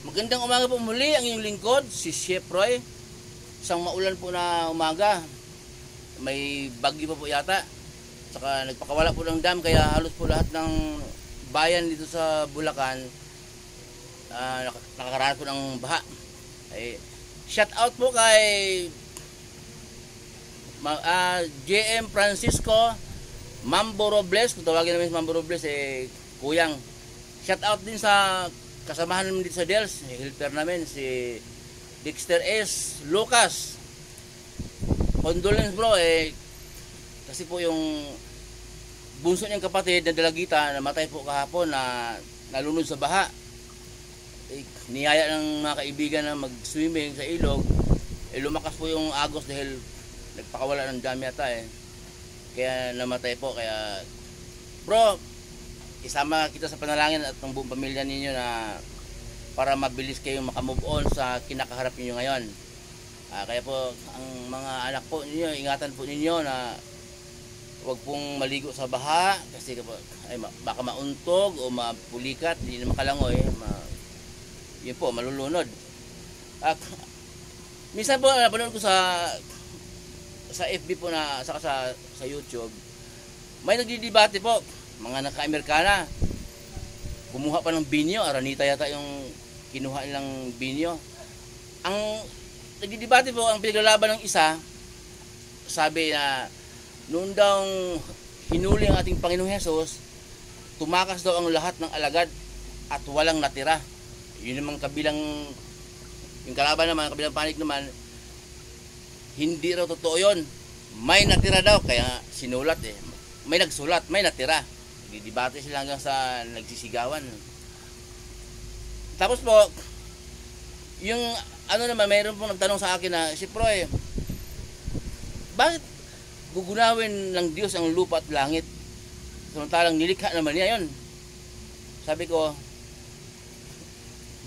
Magandang umaga po muli, ang inyong lingkod, si Chef Roy. Isang maulan po na umaga. May bagyo pa po yata. Saka nagpakawala po ng dam, kaya halos po lahat ng bayan dito sa Bulacan nakakaranas po ng baha. Shout out po kay JM Francisco Mambo Robles, kung tawagin namin si Mambo Robles, kuyang. Shout out din sa kasamahan namin dito sa Dels, helper namin si Dexter S. Lucas. Condolence bro, kasi po yung bunso niyang kapatid na dalagita namatay po kahapon na nalunod sa baha. Niyaya ng mga kaibigan na mag-swimming sa ilog, lumakas po yung agos dahil nagpakawala ng dam yata kaya namatay po. Kaya bro, isama kita sa panalangin at ng buong pamilya ninyo na para mabilis kayong makamove on sa kinakaharap ninyo ngayon. Kaya po ang mga anak po ninyo, ingatan po ninyo na huwag pong maligo sa baha kasi baka mauntog o mapulikat, hindi na makalangoy, yun po, malulunod. Minsan po napanood ko sa FB po na saka sa YouTube, may nagdidebate po, mga naka-Amerikana, kumuha pa ng binyo, Aranita yata yung kinuha nilang binyo. Ang nagdidebate po, ang pinaglalaban ng isa, sabi na noon daw hinuli ang ating Panginoong Hesus, tumakas daw ang lahat ng alagad at walang natira. Yun namang kabilang, yung kalaban naman, kabilang panig naman, hindi raw totoo yun. May natira daw, kaya sinulat may nagsulat, may natira. Didebate sila hanggang sa nagsisigawan. Tapos po, yung mayroon pong nagtanong sa akin na, si Proy, bakit gugunawin ng Diyos ang lupa at langit? Samantalang nilikha naman niya yun. Sabi ko,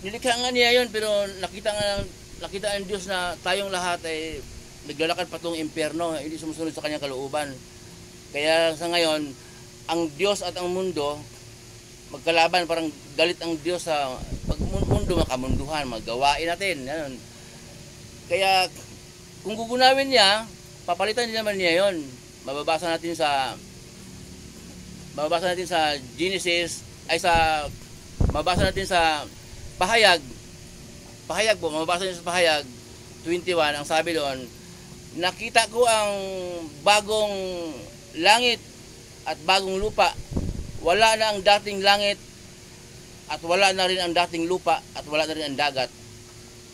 nilikha nga niya yun, pero nakita ng Diyos na tayong lahat ay naglalakad patungong impyerno, hindi sumusunod sa kanyang kalooban. Kaya sa ngayon, ang Diyos at ang mundo magkalaban, parang galit ang Diyos sa mundo, makamunduhan, magawain natin. Yan. Kaya kung gugunawin niya, papalitan din naman niya yon. Mababasa natin sa Genesis, mababasa natin sa Pahayag po, mababasa natin sa Pahayag 21, ang sabi doon, nakita ko ang bagong langit at bagong lupa. Wala na ang dating langit at wala na rin ang dating lupa at wala na rin ang dagat.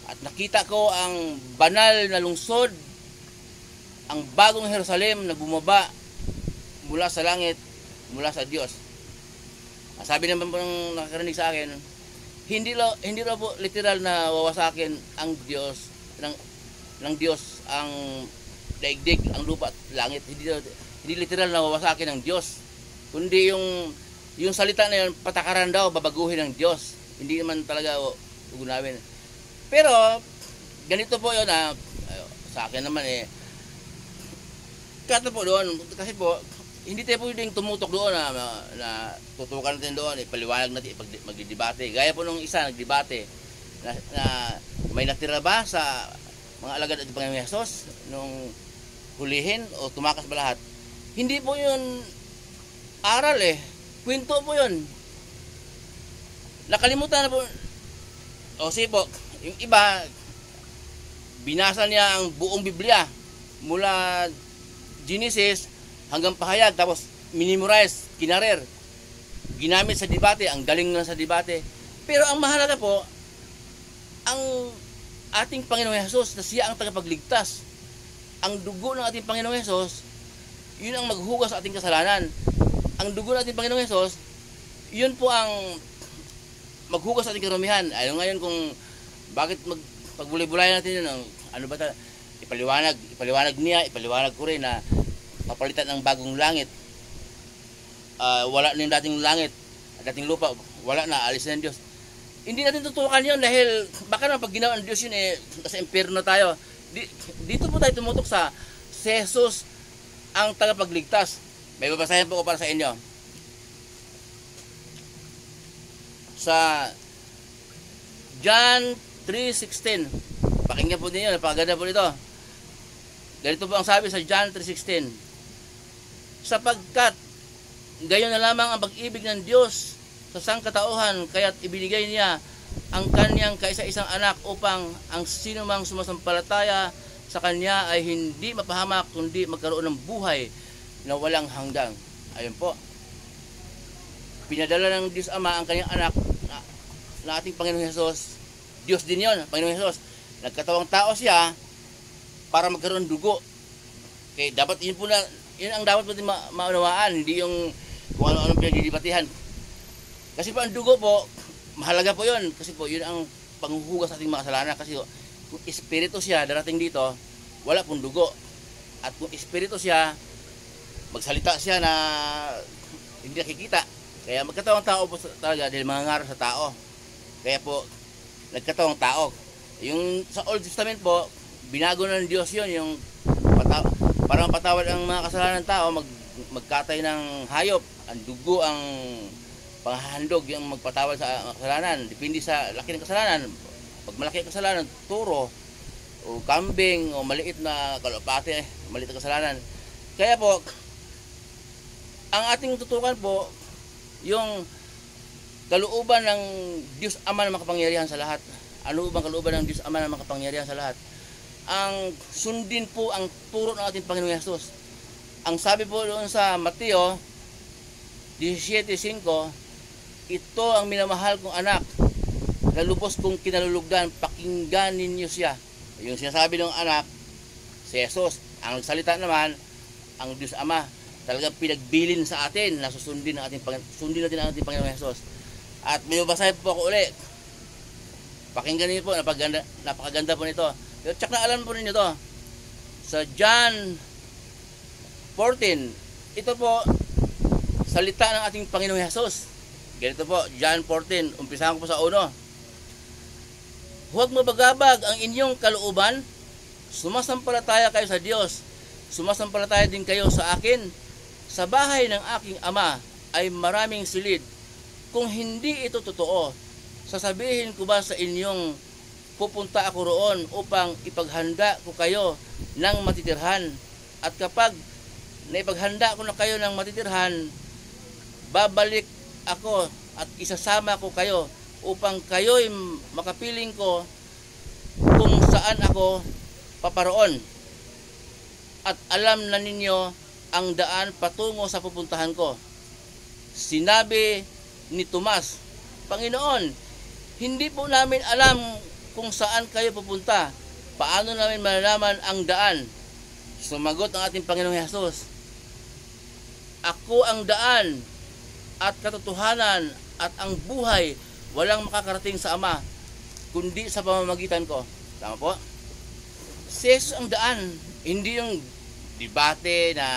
At nakita ko ang banal na lungsod, ang bagong Jerusalem na bumaba mula sa langit, mula sa Diyos. Sabi naman po ng nakakarinig sa akin, hindi raw po literal na wawasakin ang Diyos ng Diyos ang daigdig, ang lupa at langit. Hindi literal na wawasakin ng Diyos, kundi yung salita na yun, patakaran daw, babaguhin ng Diyos. Hindi naman talaga ugunawin. Pero ganito po yun sa akin naman kato po doon, kasi po hindi tayo pwedeng tumutok doon na tutukan natin doon, ipaliwanag natin, magdidebate. Gaya po nung isa nagdebate na may natira ba sa mga alagad at Panginoong Hesus nung hulihin o tumakas ba lahat. Hindi po yun aral kwento po yun. Nakalimutan na po. Sige po, yung iba binasa niya ang buong Biblia mula Genesis hanggang Pahayag, tapos minimorize, kinarer, ginamit sa debate, ang galing na sa debate. Pero ang mahalaga po, ang ating Panginoong Hesus na siya ang tagapagligtas. Ang dugo ng ating Panginoong Hesus, yun ang maghugas sa ating kasalanan. Ang dugo ng ating Panginoong Hesus, yun po ang maghugas sa ating karumihan. Ayaw ngayon kung bakit pagbulay-bulay natin yun, ano ba ta? Ipaliwanag niya, ipaliwanag ko rin na papalitan ng bagong langit. Wala na yung dating langit, dating lupa, wala na, alis na ng Diyos. Hindi natin tutukan yun dahil baka naman pag ginawa ng Diyos yun nasa impyerno tayo. Dito po tayo tumutok sa Jesus ang tagapagligtas. May babasahin po ko para sa inyo. Sa John 3:16. Pakinggan po ninyo, napakaganda po nito. Ganito po ang sabi sa John 3:16. Sapagkat gayon na lamang ang pag-ibig ng Diyos sa sangkatauhan, kaya't ibinigay niya ang kanyang kaisa-isang anak upang ang sinumang sumasampalataya sa kanya ay hindi mapahamak kundi magkaroon ng buhay na walang hanggang. Ayun po. Pinadala ng Diyos Ama ang kanyang anak na ating Panginoong Hesus. Diyos din yon, Panginoong Hesus. Nagkatawang tao siya para magkaroon ng dugo. Okay, dapat yun po na, yun ang dapat natin maunawaan, hindi yung kung ano-ano pinagdidibatihan. Kasi po ang dugo po, mahalaga po yun. Kasi po yun ang panghuhugas sa ating mga kasalanan. Kasi kung espiritu siya darating dito, wala pong dugo. At kung espiritu siya, magsalita siya na hindi nakikita. Kaya magkatawang tao po talaga dahil mangangaral sa tao. Kaya po, nagkatawang tao. Yung sa Old Testament po, binago na ng Diyos yun, yung para mapatawad ang mga kasalanan ng tao, magkatay ng hayop. Ang dugo ang panghahandog, yung magpatawad sa kasalanan. Depende sa laki ng kasalanan. Pag malaki ang kasalanan, turo, o kambing, o maliit na kalapate, maliit na kasalanan. Kaya po, ang ating tutukan po, yung kalooban ng Diyos Ama na makapangyarihan sa lahat. Ano bang kalooban ng Diyos Ama na makapangyarihan sa lahat? Ang sundin po ang turo ng ating Panginoong Hesus. Ang sabi po doon sa Mateo 17:5, ito ang minamahal kong anak, na lubos kong kinalulugdan, pakinggan ninyo siya. Yung sinasabi ng anak, si Hesus. Ang salita naman, ang Diyos Ama. Talagang pinagbilin sa atin na sundin natin ang ating Panginoong Hesus. At may babasahin po ako ulit. Pakinggan niyo po, napakaganda po nito. Pero tsak na alam po ninyo to. Sa John 14, ito po, salita ng ating Panginoong Hesus. Ganito po, John 14, umpisahan ko po sa 1. Huwag mabagabag ang inyong kalooban. Sumasampalataya kayo sa Diyos. Sumasampalataya din kayo sa akin. Sa bahay ng aking Ama ay maraming silid. Kung hindi ito totoo, sasabihin ko ba sa inyong pupunta ako roon upang ipaghanda ko kayo ng matitirhan? At kapag naipaghanda ko na kayo ng matitirhan, babalik ako at isasama ko kayo upang kayo'y makapiling ko kung saan ako paparoon. At alam na ninyo ang daan patungo sa pupuntahan ko. Sinabi ni Tomas, Panginoon, hindi po namin alam kung saan kayo pupunta. Paano namin malalaman ang daan? Sumagot ang ating Panginoong Hesus, ako ang daan at katotohanan at ang buhay. Walang makakarating sa Ama kundi sa pamamagitan ko. Tama po? Si Jesus ang daan, hindi yung debate na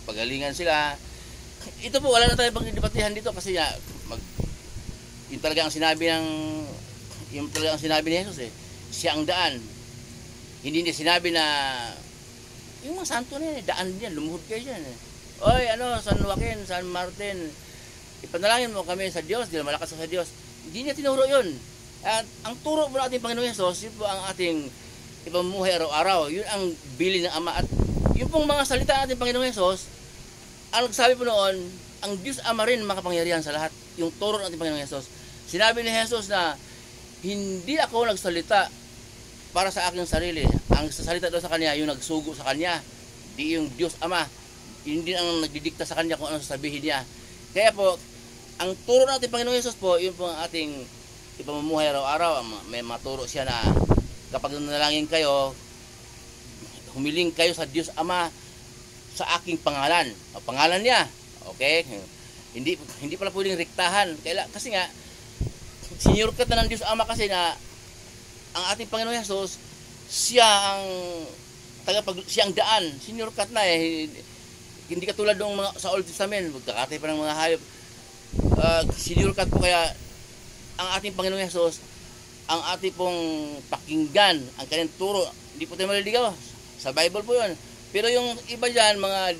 pagalingan sila. Ito po, wala na tayong pagdidebatehan dito kasi yun talaga ang sinabi ni Jesus eh. Siya ang daan. Hindi niya sinabi na yung mga santo na yan, daan niya, lumuhod kayo dyan eh. Oy, San Joaquin, San Martin, ipanalangin mo kami sa Diyos, dahil malakas sa Diyos. Hindi niya tinuro yun. At ang turo po natin Panginoong Hesus, yun po ang ating ipamumuhay araw-araw. Yun ang bilin ng Ama. At yung pong mga salita natin Panginoong Hesus, ang nagsabi po noon, ang Diyos Ama rin makapangyarihan sa lahat. Yung turo natin Panginoong Hesus. Sinabi ni Hesus na, hindi ako nagsalita para sa aking sarili. Ang sasalita daw sa Kanya, yung nagsugo sa Kanya. Di yung Diyos Ama. Hindi ang nagdidikta sa Kanya kung ano sasabihin niya. Kaya po, ang turo natin Panginoong Hesus po, yun po ang ating ipamumuhay araw-araw. May maturo siya na kapag nanalangin kayo, humiling kayo sa Diyos Ama sa aking pangalan. O pangalan niya. Okay? Hindi pala pwedeng rektahan. Kasi nga, sinurkat na ng Diyos Ama kasi na ang ating Panginoong Hesus, siya ang daan. Sinurkat na eh. Hindi katulad ng mga sa Old Testament, magkakatay pa ng mga hayop. Sinurkat po kaya ang ating Panginoong Hesus, ang ating pong pakinggan, ang kanyang turo. Hindi po tayo maliligaw. Sa Bible po yun. Pero yung iba dyan, mga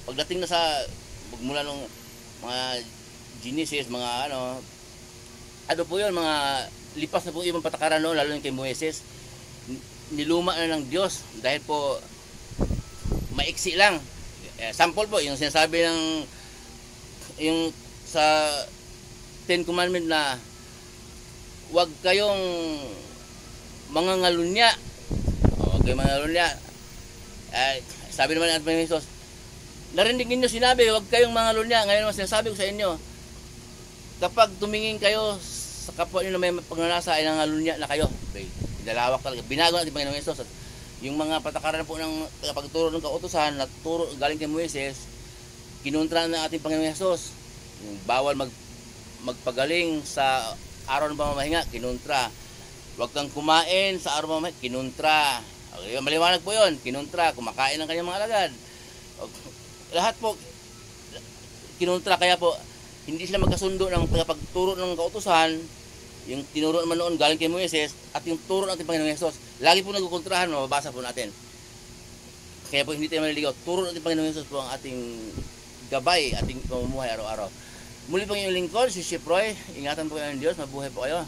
pagdating na sa mula nung mga Genesis, mga ano po yun, mga lipas na po yung patakaran noon, lalo yung kay Moises. Niluma na ng Diyos dahil po maiksi lang. Sample po, yung sinasabi ng yung sa Ten Commandment na huwag kayong mga ngalunya. Huwag kayong mga ngalunya. Sabi naman ng ating Panginoon Hesus, narinig ninyo sinabi, huwag kayong mga ngalunya. Ngayon naman sinasabi ko sa inyo, kapag tumingin kayo sa kapwa nyo na may pagnanasa ay nangalunya na kayo. Okay. Dalawak talaga. Binago natin Panginoon Hesus. At yung mga patakaran po ng pagturo ng kautusan na turo galing kay Moises, kinontra ng ating Panginoon Hesus. Yung bawal magpagaling sa araw ng pamamahinga, kinontra. Huwag kang kumain sa araw ng pamamahinga, kinontra. Okay, maliwanag po yun, kinontra. Kumakain ng kanyang mga alagad. Lahat po kinontra, kaya po hindi sila magkasundo ng pagturo ng kautusan, yung tinuro naman noon galing kay Moises at yung turo natin Panginoong Hesus. Lagi po nagkukontrahan, mababasa po natin. Kaya po hindi tayo maliligaw. Turo natin Panginoong Hesus po ang ating gabay, ating pamumuhay araw-araw. Muli pong inyong lingkod, si Chef Roy. Ingatan po kayo ng Diyos, mabuhay po kayo.